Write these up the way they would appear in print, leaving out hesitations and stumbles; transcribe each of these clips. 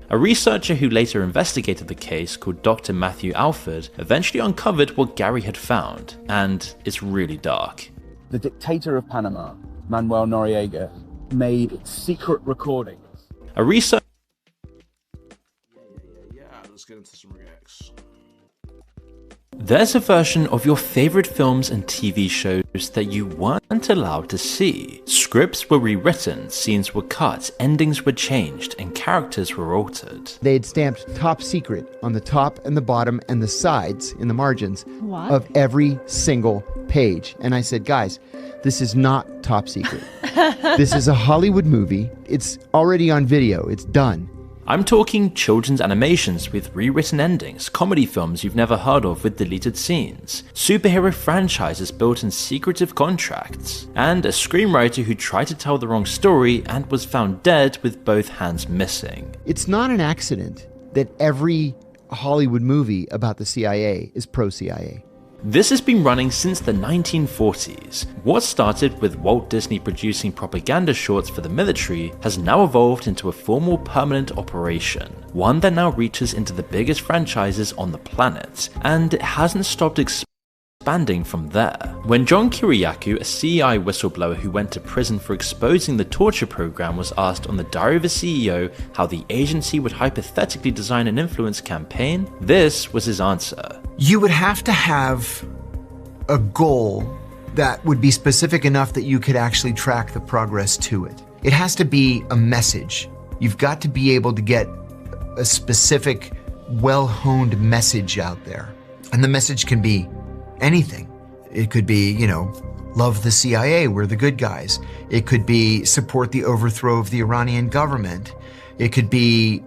A researcher who later investigated the case, called Dr. Matthew Alford, eventually uncovered what Gary had found, and it's really dark. The dictator of Panama, Manuel Noriega, made secret recordings. A researcher. Yeah, let's get into some reacts. There's a version of your favorite films and TV shows that you weren't allowed to see. Scripts were rewritten, scenes were cut, endings were changed, and characters were altered. They had stamped top secret on the top and the bottom and the sides in the margins of every single page. And I said, guys, this is not top secret. This is a Hollywood movie. It's already on video. It's done. I'm talking children's animations with rewritten endings, comedy films you've never heard of with deleted scenes, superhero franchises built in secretive contracts, and a screenwriter who tried to tell the wrong story and was found dead with both hands missing. It's not an accident that every Hollywood movie about the CIA is pro-CIA. This has been running since the 1940s. What started with Walt Disney producing propaganda shorts for the military has now evolved into a formal permanent operation, one that now reaches into the biggest franchises on the planet, and it hasn't stopped expanding from there. When John Kiriakou, a CEI whistleblower who went to prison for exposing the torture program, was asked on the Diary of a CEO how the agency would hypothetically design an influence campaign, this was his answer. You would have to have a goal that would be specific enough that you could actually track the progress to it. It has to be a message. You've got to be able to get a specific, well-honed message out there. And the message can be anything. It could be, love the CIA, we're the good guys. It could be support the overthrow of the Iranian government. It could be,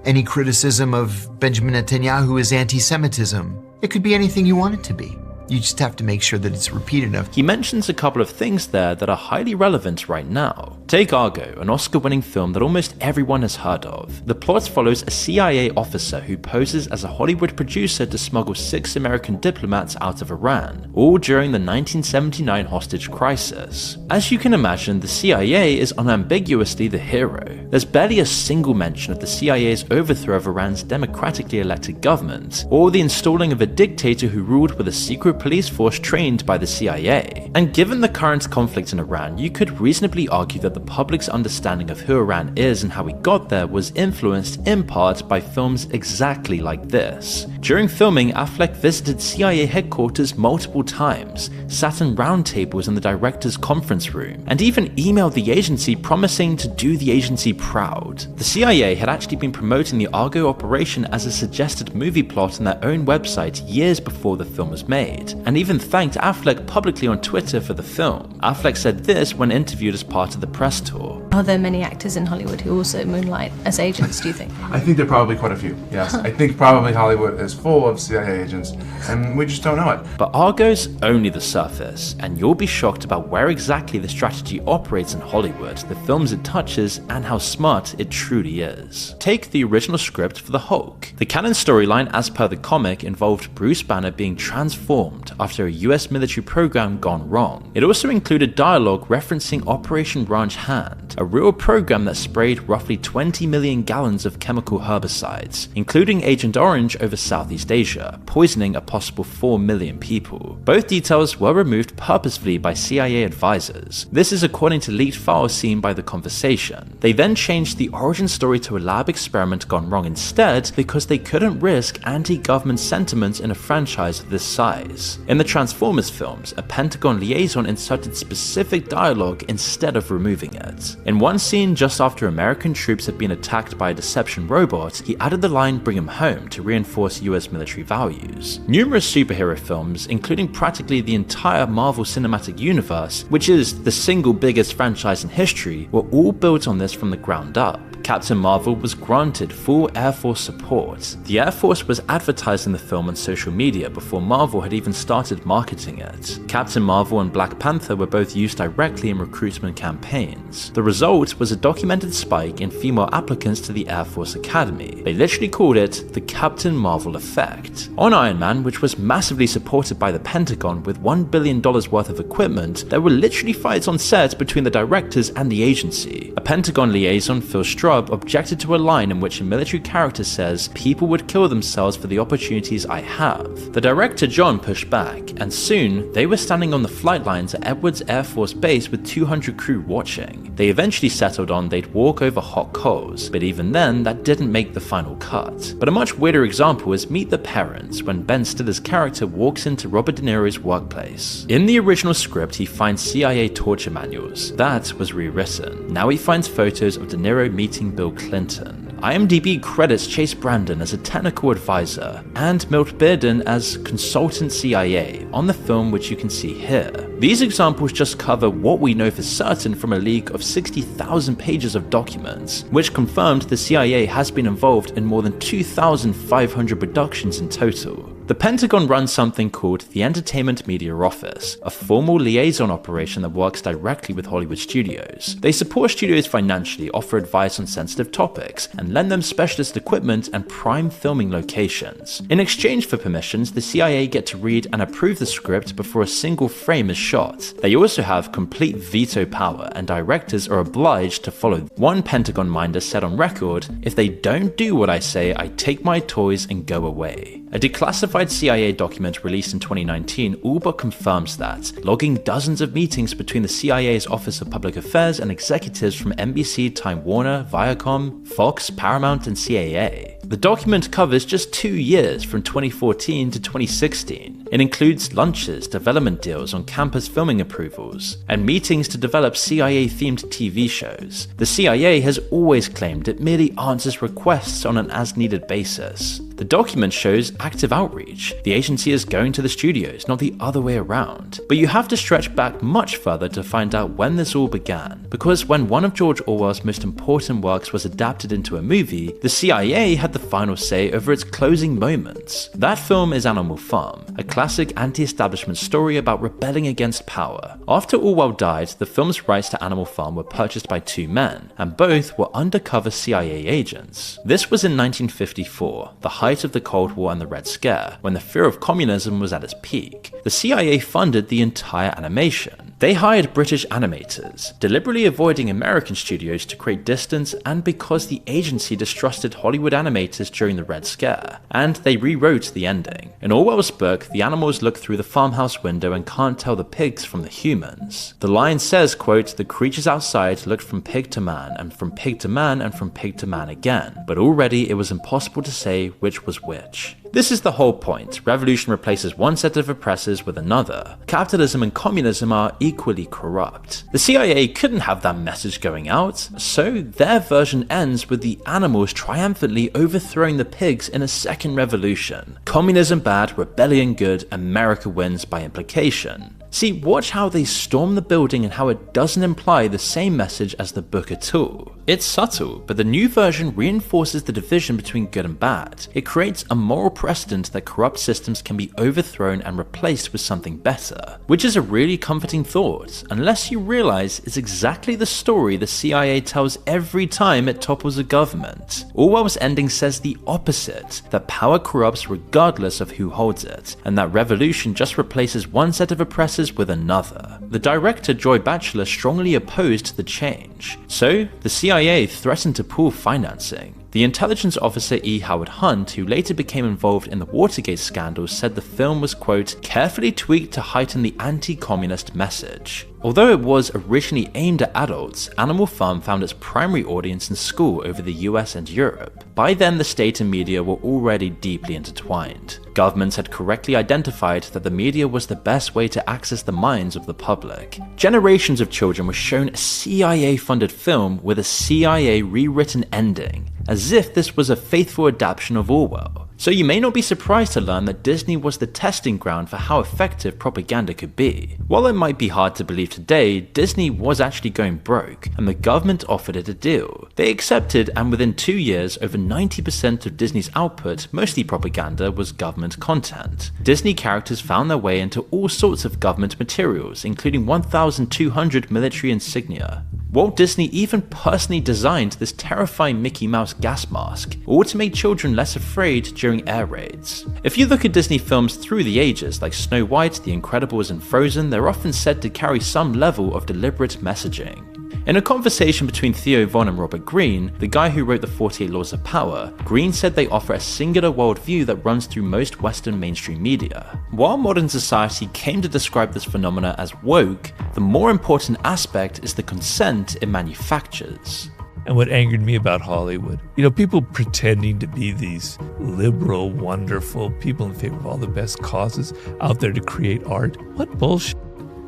any criticism of Benjamin Netanyahu is anti-Semitism. It could be anything you want it to be. You just have to make sure that it's repeated enough. He mentions a couple of things there that are highly relevant right now. Take Argo, an Oscar-winning film that almost everyone has heard of. The plot follows a CIA officer who poses as a Hollywood producer to smuggle 6 American diplomats out of Iran, all during the 1979 hostage crisis. As you can imagine, the CIA is unambiguously the hero. There's barely a single mention of the CIA's overthrow of Iran's democratically elected government, or the installing of a dictator who ruled with a secret police force trained by the CIA. And given the current conflict in Iran, you could reasonably argue that the public's understanding of who Iran is and how we got there was influenced in part by films exactly like this. During filming, Affleck visited CIA headquarters multiple times, sat in round tables in the director's conference room, and even emailed the agency promising to do the agency proud. The CIA had actually been promoting the Argo operation as a suggested movie plot on their own website years before the film was made, and even thanked Affleck publicly on Twitter for the film. Affleck said this when interviewed as part of the press tour. Are there many actors in Hollywood who also moonlight as agents, do you think? I think there are probably quite a few, yes. I think probably Hollywood is full of CIA agents, and we just don't know it. But Argo's only the surface, and you'll be shocked about where exactly the strategy operates in Hollywood, the films it touches, and how smart it truly is. Take the original script for the Hulk. The canon storyline, as per the comic, involved Bruce Banner being transformed after a US military program gone wrong. It also included dialogue referencing Operation Ranch Hand, a real program that sprayed roughly 20 million gallons of chemical herbicides, including Agent Orange over Southeast Asia, poisoning a possible 4 million people. Both details were removed purposefully by CIA advisors. This is according to leaked files seen by The Conversation. They then changed the origin story to a lab experiment gone wrong instead because they couldn't risk anti-government sentiment in a franchise of this size. In the Transformers films, a Pentagon liaison inserted specific dialogue instead of removing it. In one scene just after American troops had been attacked by a deception robot, he added the line "bring him home" to reinforce US military values. Numerous superhero films, including practically the entire Marvel Cinematic Universe, which is the single biggest franchise in history, were all built on this from the ground up. Captain Marvel was granted full Air Force support. The Air Force was advertising the film on social media before Marvel had even started marketing it. Captain Marvel and Black Panther were both used directly in recruitment campaigns. The result was a documented spike in female applicants to the Air Force Academy. They literally called it the Captain Marvel effect. On Iron Man, which was massively supported by the Pentagon with $1 billion worth of equipment, there were literally fights on set between the directors and the agency. A Pentagon liaison, Phil Strong, Scrub objected to a line in which a military character says, "People would kill themselves for the opportunities I have." The director John pushed back, and soon they were standing on the flight lines at Edwards Air Force Base with 200 crew watching. They eventually settled on they'd walk over hot coals, but even then that didn't make the final cut. But a much weirder example is Meet the Parents, when Ben Stiller's character walks into Robert De Niro's workplace. In the original script he finds CIA torture manuals. That was rewritten. Now he finds photos of De Niro meeting Bill Clinton. IMDb credits Chase Brandon as a technical advisor and Milt Bearden as consultant CIA on the film, which you can see here. These examples just cover what we know for certain from a leak of 60,000 pages of documents, which confirmed the CIA has been involved in more than 2,500 productions in total. The Pentagon runs something called the Entertainment Media Office, a formal liaison operation that works directly with Hollywood studios. They support studios financially, offer advice on sensitive topics, and lend them specialist equipment and prime filming locations. In exchange for permissions, the CIA get to read and approve the script before a single frame is shot. They also have complete veto power, and directors are obliged to follow. One Pentagon minder said on record, "If they don't do what I say, I take my toys and go away." A declassified CIA document released in 2019 all but confirms that, logging dozens of meetings between the CIA's Office of Public Affairs and executives from NBC, Time Warner, Viacom, Fox, Paramount, and CAA. The document covers just 2 years from 2014 to 2016. It includes lunches, development deals on campus filming approvals, and meetings to develop CIA-themed TV shows. The CIA has always claimed it merely answers requests on an as-needed basis. The document shows active outreach. The agency is going to the studios, not the other way around. But you have to stretch back much further to find out when this all began, because when one of George Orwell's most important works was adapted into a movie, the CIA had the final say over its closing moments. That film is Animal Farm, a classic anti-establishment story about rebelling against power. After Orwell died, the film's rights to Animal Farm were purchased by 2 men, and both were undercover CIA agents. This was in 1954, the height of the Cold War and the Red Scare, when the fear of communism was at its peak. The CIA funded the entire animation. They hired British animators, deliberately avoiding American studios to create distance, and because the agency distrusted Hollywood animators during the Red Scare, and they rewrote the ending. In Orwell's book, the animals look through the farmhouse window and can't tell the pigs from the humans. The line says, quote, "The creatures outside looked from pig to man, and from pig to man, and from pig to man again, but already it was impossible to say which was which." This is the whole point. Revolution replaces one set of oppressors with another. Capitalism and communism are equally corrupt. The CIA couldn't have that message going out, so their version ends with the animals triumphantly overthrowing the pigs in a second revolution. Communism bad, rebellion good, America wins by implication. See, watch how they storm the building and how it doesn't imply the same message as the book at all. It's subtle, but the new version reinforces the division between good and bad. It creates a moral precedent that corrupt systems can be overthrown and replaced with something better, which is a really comforting thought, unless you realize it's exactly the story the CIA tells every time it topples a government. Orwell's ending says the opposite, that power corrupts regardless of who holds it, and that revolution just replaces one set of oppressors with another. The director Joy Batchelor strongly opposed the change, so the CIA threatened to pull financing. The intelligence officer E. Howard Hunt, who later became involved in the Watergate scandal, said the film was, quote, "carefully tweaked to heighten the anti-communist message." Although it was originally aimed at adults, Animal Farm found its primary audience in school over the US and Europe. By then, the state and media were already deeply intertwined. Governments had correctly identified that the media was the best way to access the minds of the public. Generations of children were shown a CIA-funded film with a CIA rewritten ending, as if this was a faithful adaptation of Orwell. So you may not be surprised to learn that Disney was the testing ground for how effective propaganda could be. While it might be hard to believe today, Disney was actually going broke, and the government offered it a deal. They accepted, and within 2 years, over 90% of Disney's output, mostly propaganda, was government content. Disney characters found their way into all sorts of government materials, including 1,200 military insignia. Walt Disney even personally designed this terrifying Mickey Mouse gas mask, all to make children less afraid during air raids. If you look at Disney films through the ages, like Snow White, The Incredibles, and Frozen, they're often said to carry some level of deliberate messaging. In a conversation between Theo Von and Robert Greene, the guy who wrote the 48 Laws of Power, Greene said they offer a singular worldview that runs through most Western mainstream media. While modern society came to describe this phenomena as woke, the more important aspect is the consent it manufactures. And what angered me about Hollywood, people pretending to be these liberal, wonderful people in favor of all the best causes out there to create art. What bullshit.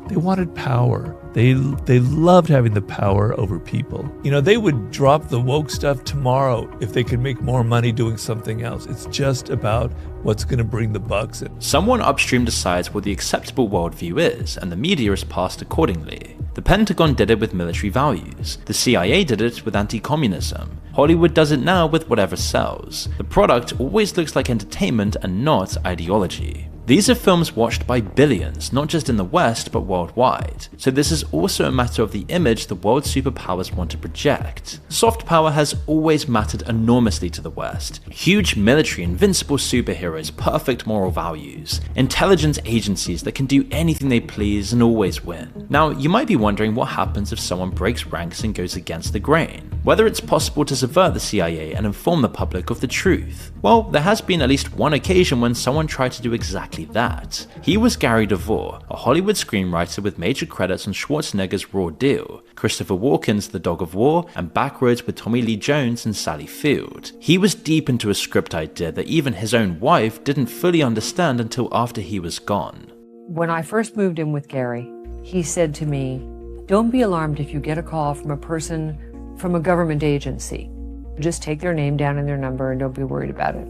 They wanted power. They loved having the power over people. They would drop the woke stuff tomorrow if they could make more money doing something else. It's just about what's going to bring the bucks in. Someone upstream decides what the acceptable worldview is, and the media is passed accordingly. The Pentagon did it with military values. The CIA did it with anti-communism. Hollywood does it now with whatever sells. The product always looks like entertainment and not ideology. These are films watched by billions, not just in the West, but worldwide. So this is also a matter of the image the world superpowers want to project. Soft power has always mattered enormously to the West. Huge military, invincible superheroes, perfect moral values, intelligence agencies that can do anything they please and always win. Now, you might be wondering what happens if someone breaks ranks and goes against the grain. Whether it's possible to subvert the CIA and inform the public of the truth. Well, there has been at least one occasion when someone tried to do exactly that. He was Gary DeVore, a Hollywood screenwriter with major credits on Schwarzenegger's Raw Deal, Christopher Walken's The Dog of War, and Backroads with Tommy Lee Jones and Sally Field. He was deep into a script idea that even his own wife didn't fully understand until after he was gone. When I first moved in with Gary, he said to me, "Don't be alarmed if you get a call from a person from a government agency. Just take their name down and their number and don't be worried about it."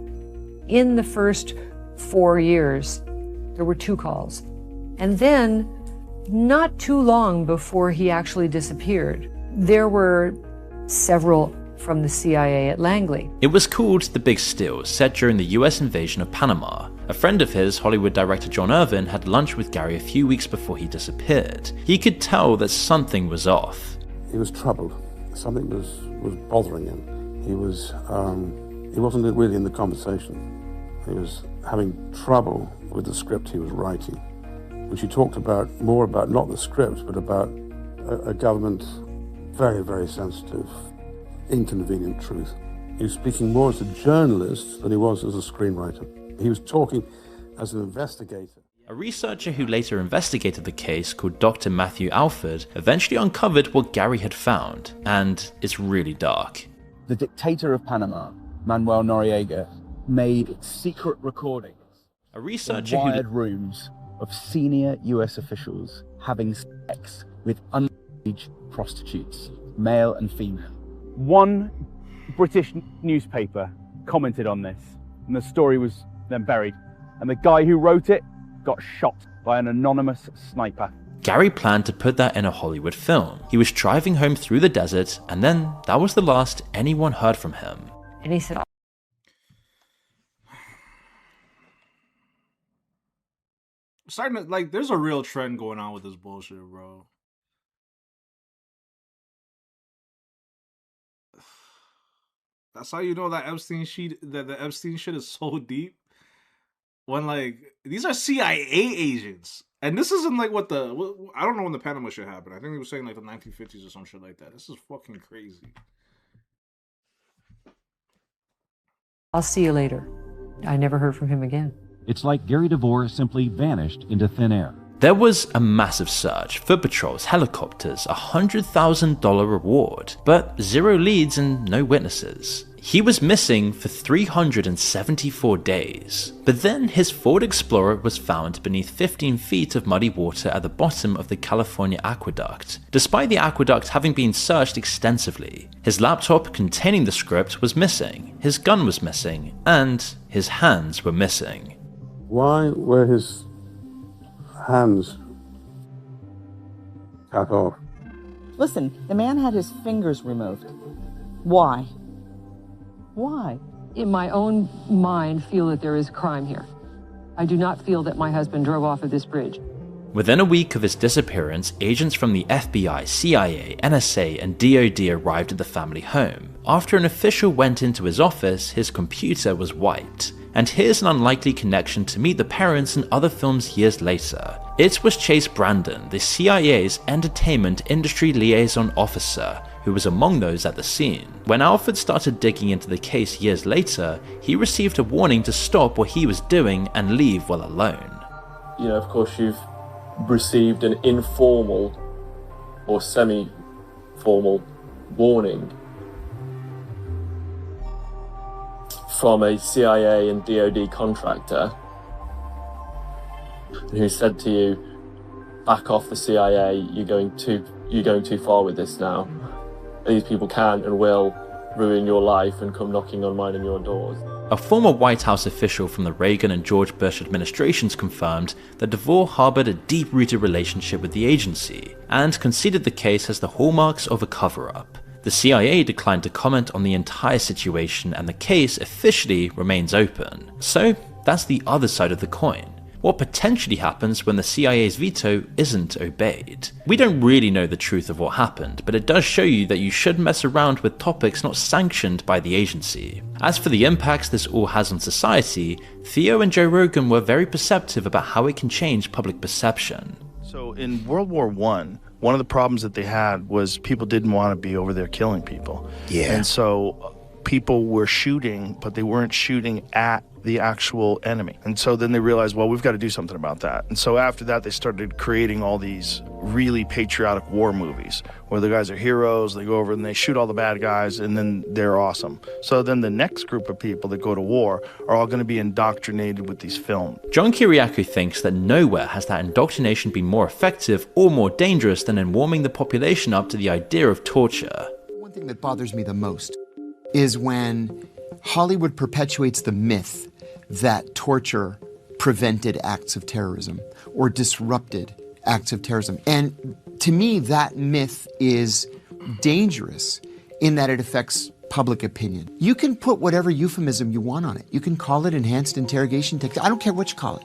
In the first 4 years, there were 2 calls. And then, not too long before he actually disappeared, there were several from the CIA at Langley. It was called The Big Steal, set during the US invasion of Panama. A friend of his, Hollywood director John Irvin, had lunch with Gary a few weeks before he disappeared. He could tell that something was off. He was troubled. Something was bothering him. He wasn't really in the conversation. He was having trouble with the script he was writing, which he talked more about not the script, but about a government very, very sensitive, inconvenient truth. He was speaking more as a journalist than he was as a screenwriter. He was talking as an investigator. A researcher who later investigated the case, called Dr. Matthew Alford, eventually uncovered what Gary had found, and it's really dark. The dictator of Panama, Manuel Noriega, made secret recordings A researcher in wired rooms of senior US officials having sex with underage prostitutes, male and female. One British newspaper commented on this, and the story was then buried. And the guy who wrote it got shot by an anonymous sniper. Gary planned to put that in a Hollywood film. He was driving home through the desert, and then that was the last anyone heard from him. And he said, starting to, there's a real trend going on with this bullshit, bro. That's how you know that Epstein shit is so deep. When these are CIA agents, and this isn't I don't know when the Panama shit happened. I think they were saying the 1950s or some shit like that. This is fucking crazy. "I'll see you later." I never heard from him again. It's like Gary DeVore simply vanished into thin air. There was a massive search, foot patrols, helicopters, $100,000 reward, but 0 leads and no witnesses. He was missing for 374 days. But then his Ford Explorer was found beneath 15 feet of muddy water at the bottom of the California aqueduct, despite the aqueduct having been searched extensively. His laptop containing the script was missing, his gun was missing, and his hands were missing. Why were his hands cut off? Listen, the man had his fingers removed. Why? Why? In my own mind, feel that there is crime here. I do not feel that my husband drove off of this bridge. Within a week of his disappearance, agents from the FBI, CIA, NSA, and DOD arrived at the family home. After an official went into his office, his computer was wiped. And here's an unlikely connection to Meet the Parents and other films years later. It was Chase Brandon, the CIA's entertainment industry liaison officer, who was among those at the scene. When Alfred started digging into the case years later, he received a warning to stop what he was doing and leave well alone. You know, of course, you've received an informal or semi-formal warning from a CIA and DoD contractor who said to you, back off the CIA, you're going too far with this now. These people can and will ruin your life and come knocking on mine and your doors. A former White House official from the Reagan and George Bush administrations confirmed that DeVore harbored a deep-rooted relationship with the agency and considered the case as the hallmarks of a cover-up. The CIA declined to comment on the entire situation and the case officially remains open. So that's the other side of the coin. What potentially happens when the CIA's veto isn't obeyed? We don't really know the truth of what happened, but it does show you that you should mess around with topics not sanctioned by the agency. As for the impacts this all has on society, Theo and Joe Rogan were very perceptive about how it can change public perception. So in World War I, one of the problems that they had was people didn't want to be over there killing people. Yeah. And so people were shooting, but they weren't shooting at the actual enemy. And so then they realized, well, we've got to do something about that. And so after that, they started creating all these really patriotic war movies where the guys are heroes, they go over and they shoot all the bad guys, and then they're awesome. So then the next group of people that go to war are all going to be indoctrinated with these films. John Kiriakou thinks that nowhere has that indoctrination been more effective or more dangerous than in warming the population up to the idea of torture. One thing that bothers me the most is when Hollywood perpetuates the myth that torture prevented acts of terrorism or disrupted acts of terrorism. And to me, that myth is dangerous in that it affects public opinion. You can put whatever euphemism you want on it. You can call it enhanced interrogation technique. I don't care what you call it.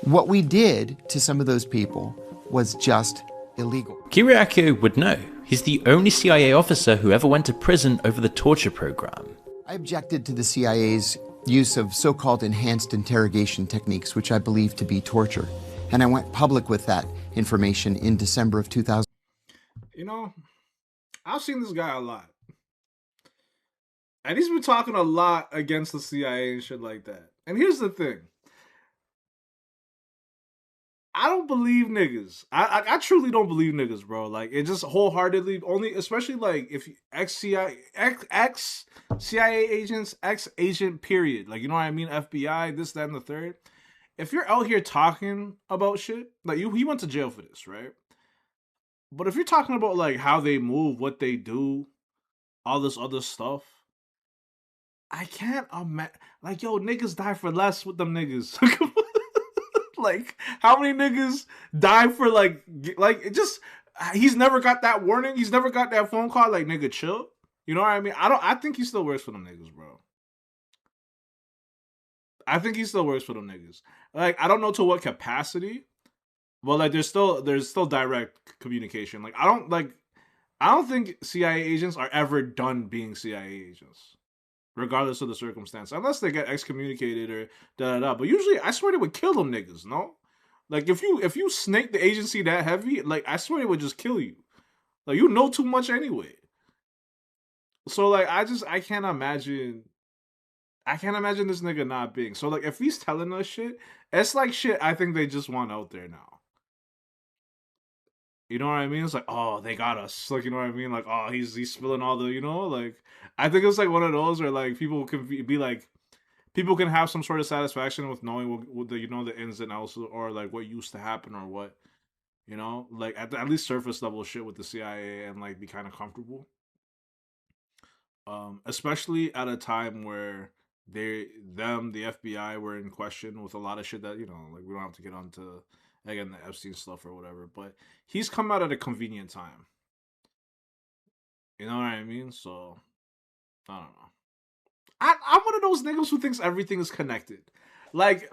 What we did to some of those people was just illegal. Kiriakou would know. He's the only CIA officer who ever went to prison over the torture program. I objected to the CIA's use of so-called enhanced interrogation techniques, which I believe to be torture. And I went public with that information in December of 2000. You know, I've seen this guy a lot. And he's been talking a lot against the CIA and shit like that. And here's the thing. I don't believe niggas. I truly don't believe niggas, bro. Like, it just wholeheartedly, only, especially like if ex-CIA agents, ex-agent period. Like, you know what I mean? FBI, this, that, and the third. If you're out here talking about shit, like he went to jail for this, right? But if you're talking about like how they move, what they do, all this other stuff, I can't imagine. Like, yo, niggas die for less with them niggas. Like, how many niggas die for like it just, he's never got that warning. He's never got that phone call like, nigga, chill. You know what I mean? I think he still works for them niggas, bro. I think he still works for them niggas. Like, I don't know to what capacity, but like there's still direct communication. Like, I don't think CIA agents are ever done being CIA agents, regardless of the circumstance, unless they get excommunicated or da-da-da. But usually, I swear they would kill them niggas, no? Like, if you snake the agency that heavy, like, I swear they would just kill you. Like, you know too much anyway. So, like, I can't imagine this nigga not being. So, like, if he's telling us shit, it's like shit I think they just want out there now. You know what I mean? It's like, oh, they got us. Like, you know what I mean? Like, oh, he's spilling all the, you know? Like, I think it's like one of those where, like, people can be like, people can have some sort of satisfaction with knowing what the, you know, the ins and outs, or like what used to happen, or what, you know, like at least surface level shit with the CIA, and like be kind of comfortable. Especially at a time where the FBI were in question with a lot of shit that, you know, like we don't have to get onto again the Epstein stuff or whatever, but he's come out at a convenient time. You know what I mean? So I don't know. I'm one of those niggas who thinks everything is connected. Like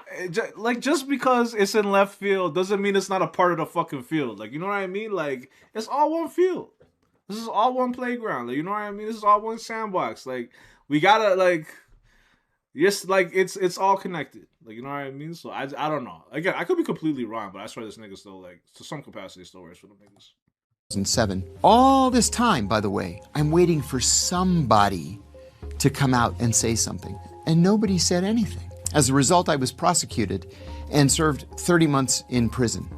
just because it's in left field doesn't mean it's not a part of the fucking field. Like, you know what I mean? Like, it's all one field. This is all one playground. Like, you know what I mean? This is all one sandbox. Like, we gotta, like, Yes, like it's all connected. Like, you know what I mean? So I don't know. Again, I could be completely wrong, but I swear this nigga still, like, to some capacity, still works for the niggas. 2007. All this time, by the way, I'm waiting for somebody to come out and say something, and nobody said anything. As a result, I was prosecuted and served 30 months in prison.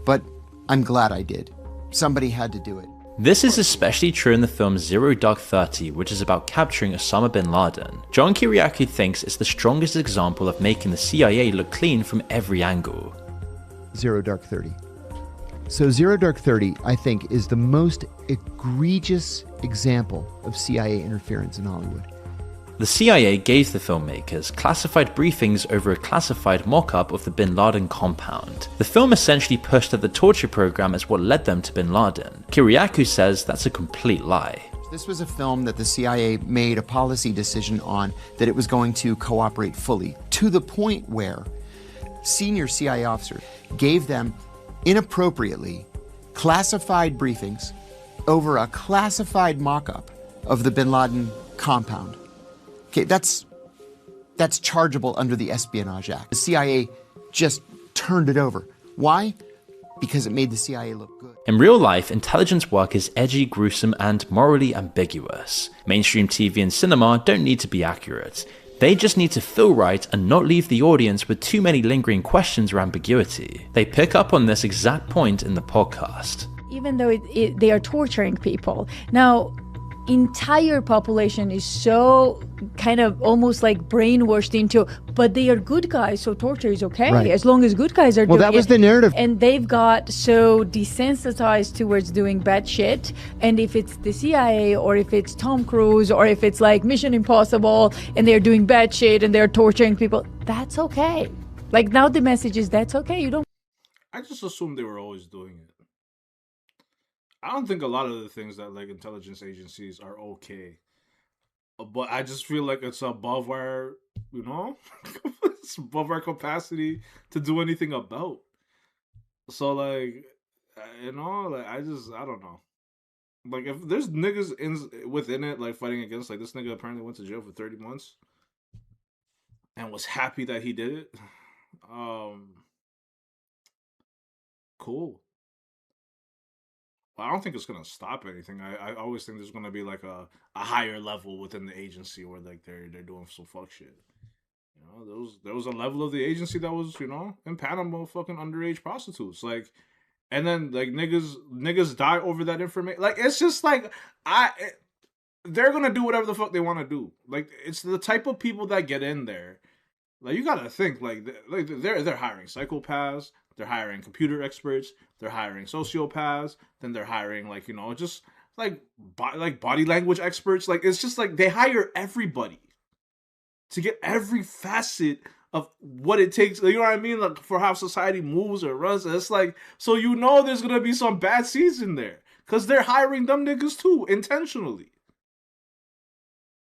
But I'm glad I did. Somebody had to do it. This is especially true in the film Zero Dark 30, which is about capturing Osama bin Laden. John Kiriakou thinks it's the strongest example of making the CIA look clean from every angle. Zero Dark 30. So Zero Dark 30, I think, is the most egregious example of CIA interference in Hollywood. The CIA gave the filmmakers classified briefings over a classified mock-up of the bin Laden compound. The film essentially pushed at the torture program as what led them to bin Laden. Kiriakou says that's a complete lie. This was a film that the CIA made a policy decision on that it was going to cooperate fully, to the point where senior CIA officers gave them inappropriately classified briefings over a classified mock-up of the bin Laden compound. Okay, that's chargeable under the Espionage Act. The CIA just turned it over. Why? Because it made the CIA look good. In real life, intelligence work is edgy, gruesome, and morally ambiguous. Mainstream TV and cinema don't need to be accurate. They just need to feel right and not leave the audience with too many lingering questions or ambiguity. They pick up on this exact point in the podcast. Even though they are torturing people. Now, entire population is so kind of almost like brainwashed into, but they are good guys, so torture is okay, right, as long as good guys are doing it. Well, that was the narrative. And they've got so desensitized towards doing bad shit, and if it's the CIA or if it's Tom Cruise or if it's like Mission Impossible and they're doing bad shit and they're torturing people, that's okay. Like, now the message is that's okay. You don't. I just assumed they were always doing it. I don't think a lot of the things that, like, intelligence agencies are okay, but I just feel like it's above our, you know, it's above our capacity to do anything about. So, like, you know, like, I don't know. Like, if there's niggas within it, like, fighting against, like, this nigga apparently went to jail for 30 months and was happy that he did it. Cool. I don't think it's gonna stop anything. I always think there's gonna be like a higher level within the agency where, like, they're doing some fuck shit. You know, there was a level of the agency that was, you know, in Panama, fucking underage prostitutes, like, and then, like, niggas die over that information. Like, it's just like they're gonna do whatever the fuck they want to do. Like, it's the type of people that get in there. Like, you gotta think, like they're hiring psychopaths. They're hiring computer experts. They're hiring sociopaths. Then they're hiring, like, you know, just like body language experts. Like, it's just like they hire everybody to get every facet of what it takes. You know what I mean? Like, for how society moves or runs. And it's like, so you know there's gonna be some bad seeds in there because they're hiring them niggas too intentionally.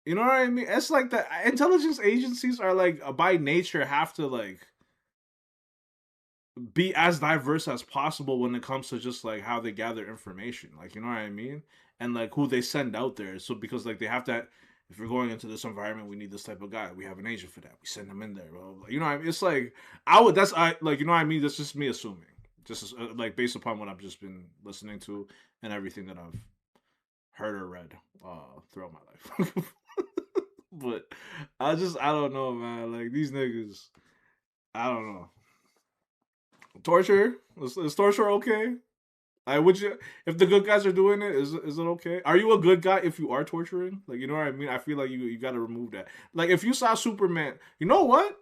You know what I mean? It's like the intelligence agencies are, like, by nature have to, like, be as diverse as possible when it comes to just, like, how they gather information. Like, you know what I mean? And, like, who they send out there. So, because, like, they have to, if we're going into this environment, we need this type of guy. We have an agent for that. We send them in there, bro. You know what I mean? It's like, like, you know what I mean? That's just me assuming. Just, like, based upon what I've just been listening to and everything that I've heard or read throughout my life. But I don't know, man. Like, these niggas, I don't know. Torture? Is torture okay? Would you, if the good guys are doing it, is it okay? Are you a good guy if you are torturing? Like, you know what I mean? I feel like you got to remove that. Like, if you saw Superman, you know what?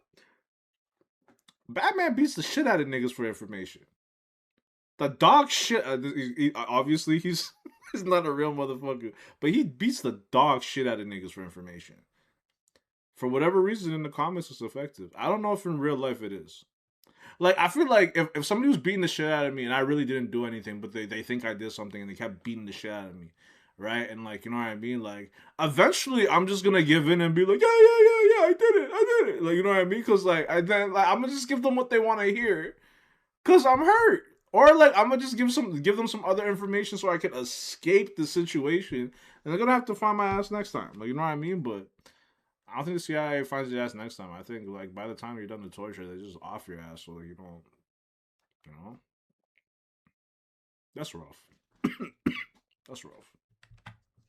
Batman beats the shit out of niggas for information. The dog shit. Obviously, he's not a real motherfucker, but he beats the dog shit out of niggas for information. For whatever reason, in the comics, it's effective. I don't know if in real life it is. Like, I feel like if somebody was beating the shit out of me and I really didn't do anything, but they think I did something and they kept beating the shit out of me, right? And, like, you know what I mean? Like, eventually I'm just gonna give in and be like, yeah, I did it. Like, you know what I mean? Because, like, I'm gonna just give them what they want to hear because I'm hurt. Or, like, I'm gonna just give them some other information so I can escape the situation. And they're gonna have to find my ass next time. Like, you know what I mean? But don't think the CIA finds your ass next time. I think like by the time you're done the torture, they just off your ass so like you don't, you know. That's rough. That's rough.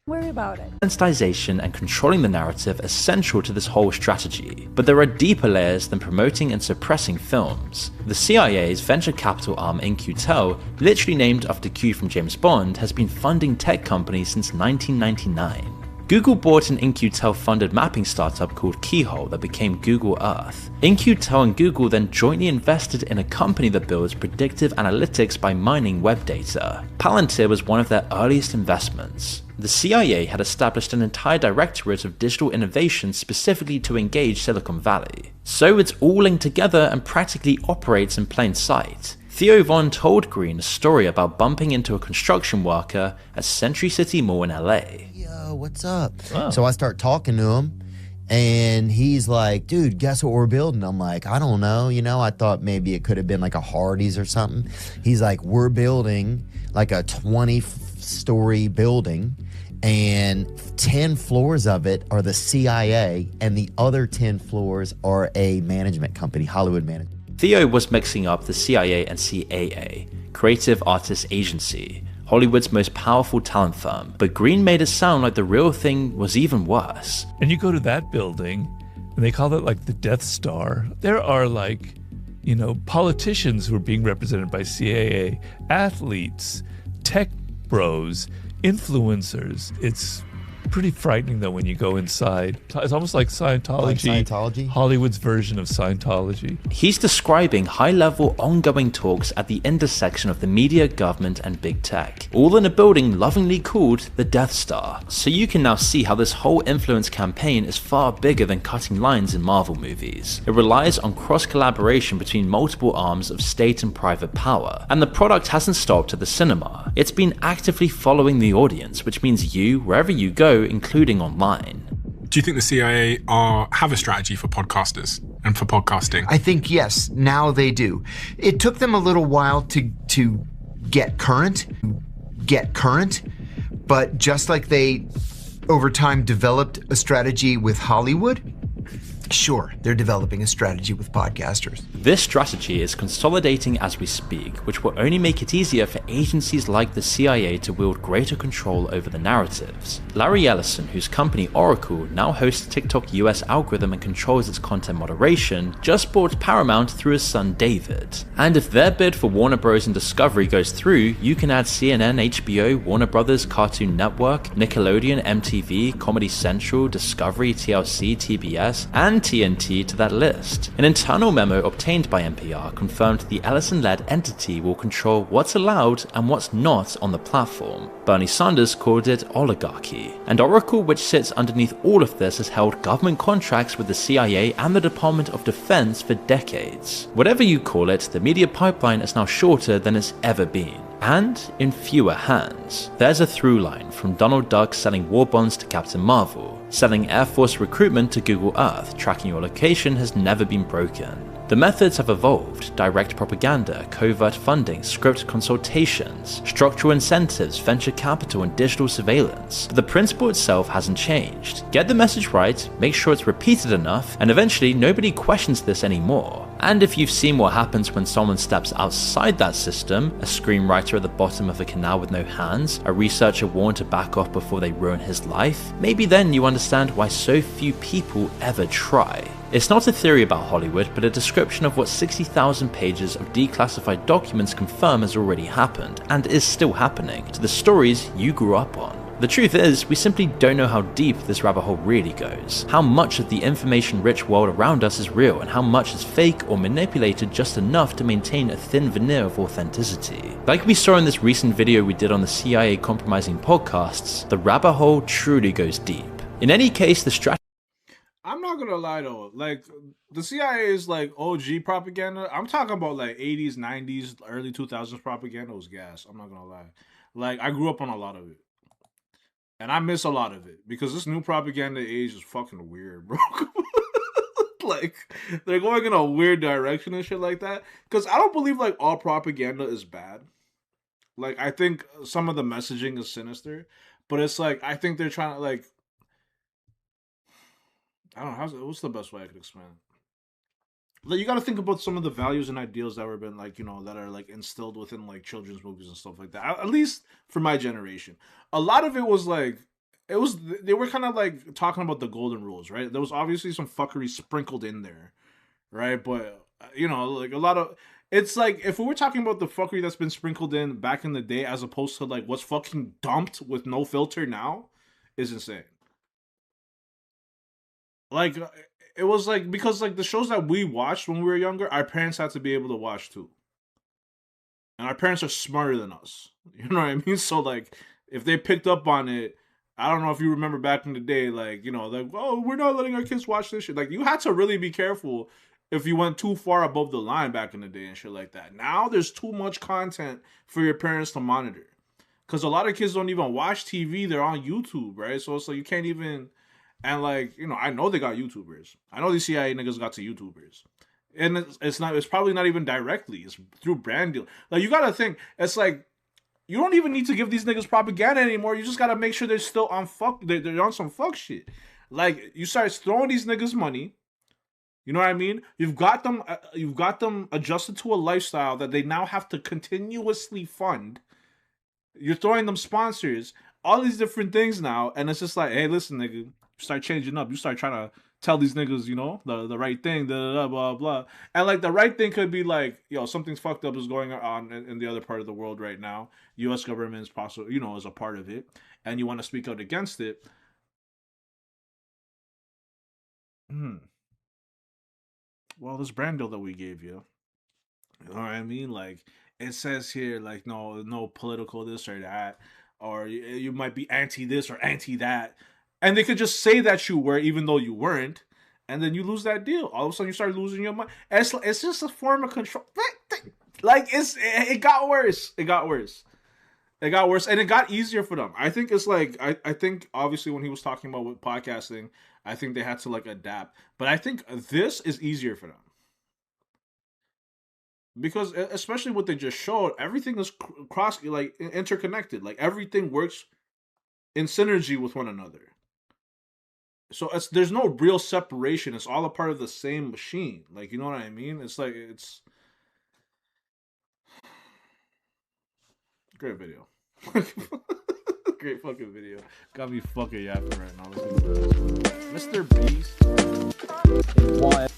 Worry about it. Sensitization and controlling the narrative are central to this whole strategy, but there are deeper layers than promoting and suppressing films. The CIA's venture capital arm In-Q-Tel, literally named after Q from James Bond, has been funding tech companies since 1999. Google bought an In-Q-Tel funded mapping startup called Keyhole that became Google Earth. In-Q-Tel and Google then jointly invested in a company that builds predictive analytics by mining web data. Palantir was one of their earliest investments. The CIA had established an entire directorate of digital innovation specifically to engage Silicon Valley. So it's all linked together and practically operates in plain sight. Theo Von told Green a story about bumping into a construction worker at Century City Mall in LA. Yo, what's up? Wow. So I start talking to him, and he's like, dude, guess what we're building? I'm like, I don't know. You know, I thought maybe it could have been like a Hardee's or something. He's like, we're building like a 20-story building, and 10 floors of it are the CIA, and the other 10 floors are a management company, Hollywood Management. Theo was mixing up the CIA and CAA, Creative Artists Agency, Hollywood's most powerful talent firm, but Green made it sound like the real thing was even worse. And you go to that building, and they call it like the Death Star. There are like, you know, politicians who are being represented by CAA, athletes, tech bros, influencers. It's pretty frightening though when you go inside. It's almost like Scientology, Hollywood's version of Scientology. He's describing high-level ongoing talks at the intersection of the media, government, and big tech, all in a building lovingly called the Death Star. So you can now see how this whole influence campaign is far bigger than cutting lines in Marvel movies. It relies on cross-collaboration between multiple arms of state and private power, and the product hasn't stopped at the cinema. It's been actively following the audience, which means you, wherever you go, including online. Do you think the CIA have a strategy for podcasters and for podcasting? I think yes, now they do. It took them a little while to get current, but just like they over time developed a strategy with Hollywood, sure, they're developing a strategy with podcasters. This strategy is consolidating as we speak, which will only make it easier for agencies like the CIA to wield greater control over the narratives. Larry Ellison, whose company Oracle now hosts TikTok US algorithm and controls its content moderation, just bought Paramount through his son David. And if their bid for Warner Bros. And Discovery goes through, you can add CNN, HBO, Warner Bros., Cartoon Network, Nickelodeon, MTV, Comedy Central, Discovery, TLC, TBS, and TNT to that list. An internal memo obtained by NPR confirmed the Ellison-led entity will control what's allowed and what's not on the platform. Bernie Sanders called it oligarchy. And Oracle, which sits underneath all of this, has held government contracts with the CIA and the Department of Defense for decades. Whatever you call it, the media pipeline is now shorter than it's ever been, and in fewer hands. There's a through line from Donald Duck selling war bonds to Captain Marvel. Selling Air Force recruitment to Google Earth, tracking your location has never been broken. The methods have evolved: direct propaganda, covert funding, script consultations, structural incentives, venture capital, and digital surveillance. But the principle itself hasn't changed. Get the message right, make sure it's repeated enough, and eventually nobody questions this anymore. And if you've seen what happens when someone steps outside that system, a screenwriter at the bottom of a canal with no hands, a researcher warned to back off before they ruin his life, maybe then you understand why so few people ever try. It's not a theory about Hollywood, but a description of what 60,000 pages of declassified documents confirm has already happened, and is still happening, to the stories you grew up on. The truth is, we simply don't know how deep this rabbit hole really goes, how much of the information-rich world around us is real, and how much is fake or manipulated just enough to maintain a thin veneer of authenticity. Like we saw in this recent video we did on the CIA compromising podcasts, the rabbit hole truly goes deep. In any case, the strategy I'm not gonna lie though, like the CIA is like OG propaganda. I'm talking about like 80s, 90s, early 2000s propaganda was gas. I'm not gonna lie. Like I grew up on a lot of it. And I miss a lot of it because this new propaganda age is fucking weird, bro. Like they're going in a weird direction and shit like that. Because I don't believe like all propaganda is bad. Like I think some of the messaging is sinister, but it's like I think they're trying to like I don't know, what's the best way I could explain it? Like, you got to think about some of the values and ideals that were been like, you know, that are like instilled within like children's movies and stuff like that. At least for my generation, a lot of it was like, they were kind of like talking about the golden rules, right? There was obviously some fuckery sprinkled in there, right? But you know, like a lot of, it's like if we were talking about the fuckery that's been sprinkled in back in the day, as opposed to like what's fucking dumped with no filter now, is insane. Like, it was like, because like the shows that we watched when we were younger, our parents had to be able to watch too. And our parents are smarter than us. You know what I mean? So like, if they picked up on it, I don't know if you remember back in the day, like, you know, like, oh, we're not letting our kids watch this shit. Like, you had to really be careful if you went too far above the line back in the day and shit like that. Now there's too much content for your parents to monitor. Because a lot of kids don't even watch TV. They're on YouTube, right? So it's like, you can't even... And like, you know, I know they got YouTubers. I know these CIA niggas got to YouTubers. And it's probably not even directly. It's through brand deal. Like, you gotta think, it's like, you don't even need to give these niggas propaganda anymore. You just gotta make sure they're still on they're on some fuck shit. Like, you start throwing these niggas money. You know what I mean? You've got them adjusted to a lifestyle that they now have to continuously fund. You're throwing them sponsors, all these different things now, and it's just like, hey, listen, nigga, you start changing up. You start trying to tell these niggas, you know, the right thing, blah, blah. And like, the right thing could be like, yo, something's fucked up is going on in the other part of the world right now. U.S. government is possible, you know, is a part of it, and you want to speak out against it. Well, this brand deal that we gave you, you know what I mean? Like, it says here, like, no political this or that, or you might be anti this or anti that. And they could just say that you were, even though you weren't, and then you lose that deal. All of a sudden, you start losing your money. It's just a form of control. Like, it got worse. It got worse. It got worse, and it got easier for them. I think it's like, I think, obviously, when he was talking about with podcasting, I think they had to, like, adapt. But I think this is easier for them. Because, especially what they just showed, everything is interconnected. Like, everything works in synergy with one another. So there's no real separation. It's all a part of the same machine. Like, you know what I mean? It's like, it's great video. Great fucking video. Got me fucking yapping right now. Mr. Beast. Why?